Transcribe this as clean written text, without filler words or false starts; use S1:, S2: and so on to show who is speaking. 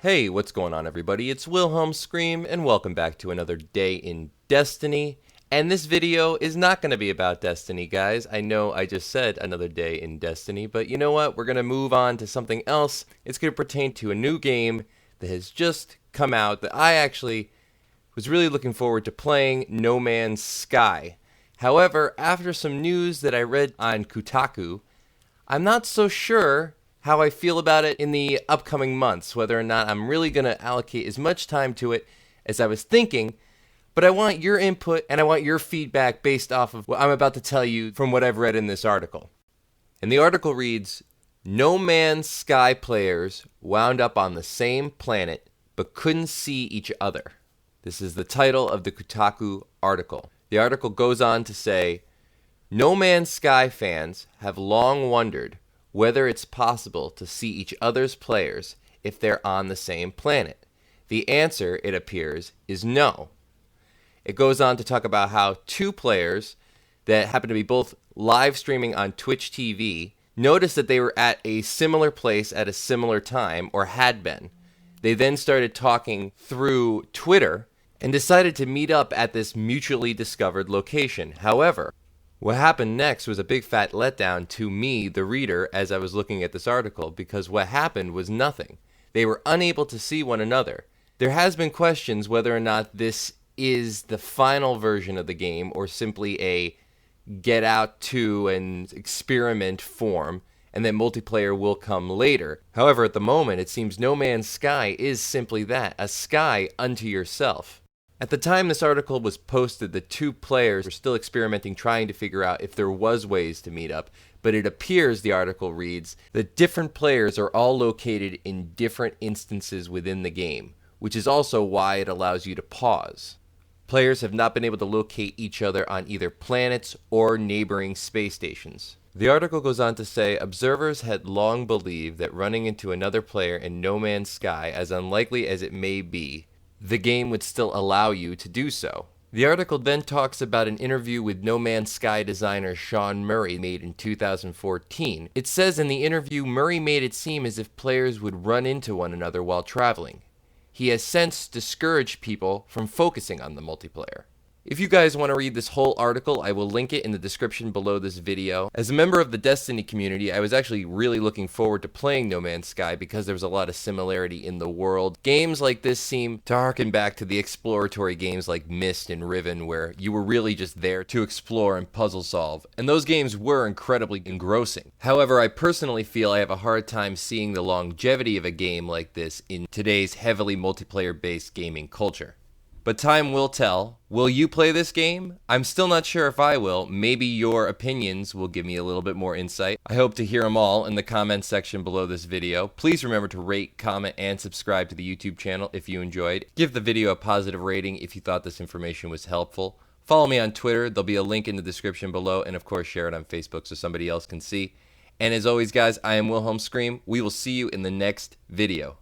S1: Hey, what's going on everybody? It's Wilhelm Scream and welcome back to another day in Destiny. And this video is not going to be about Destiny, guys. I know I just said another day in Destiny, but you know what? We're going to move on to something else. It's going to pertain to a new game that has just come out that I actually was really looking forward to playing, No Man's Sky. However, after some news that I read on Kotaku, I'm not so sure how I feel about it in the upcoming months, whether or not I'm really going to allocate as much time to it as I was thinking, but I want your input and I want your feedback based off of what I'm about to tell you from what I've read in this article. And the article reads, No Man's Sky players wound up on the same planet but couldn't see each other. This is the title of the Kotaku article. The article goes on to say, No Man's Sky fans have long wondered whether it's possible to see each other's players if they're on the same planet. The answer, it appears, is no. It goes on to talk about how two players that happen to be both live streaming on Twitch TV noticed that they were at a similar place at a similar time, or had been. They then started talking through Twitter and decided to meet up at this mutually discovered location. However, what happened next was a big fat letdown to me, the reader, as I was looking at this article, because what happened was nothing. They were unable to see one another. There has been questions whether or not this is the final version of the game or simply a get out to and experiment form, and then multiplayer will come later. However, at the moment, it seems No Man's Sky is simply that, a sky unto yourself. At the time this article was posted, the two players were still experimenting, trying to figure out if there was ways to meet up, but it appears, the article reads, that different players are all located in different instances within the game, which is also why it allows you to pause. Players have not been able to locate each other on either planets or neighboring space stations. The article goes on to say, observers had long believed that running into another player in No Man's Sky, as unlikely as it may be, the game would still allow you to do so. The article then talks about an interview with No Man's Sky designer Sean Murray made in 2014. It says in the interview, Murray made it seem as if players would run into one another while traveling. He has since discouraged people from focusing on the multiplayer. If you guys want to read this whole article, I will link it in the description below this video. As a member of the Destiny community, I was actually really looking forward to playing No Man's Sky because there was a lot of similarity in the world. Games like this seem to harken back to the exploratory games like Myst and Riven, where you were really just there to explore and puzzle solve, and those games were incredibly engrossing. However, I personally feel I have a hard time seeing the longevity of a game like this in today's heavily multiplayer-based gaming culture. But time will tell. Will you play this game? I'm still not sure if I will. Maybe your opinions will give me a little bit more insight. I hope to hear them all in the comments section below this video. Please remember to rate, comment, and subscribe to the YouTube channel if you enjoyed. Give the video a positive rating if you thought this information was helpful. Follow me on Twitter. There'll be a link in the description below. And of course, share it on Facebook so somebody else can see. And as always, guys, I am Wilhelm Scream. We will see you in the next video.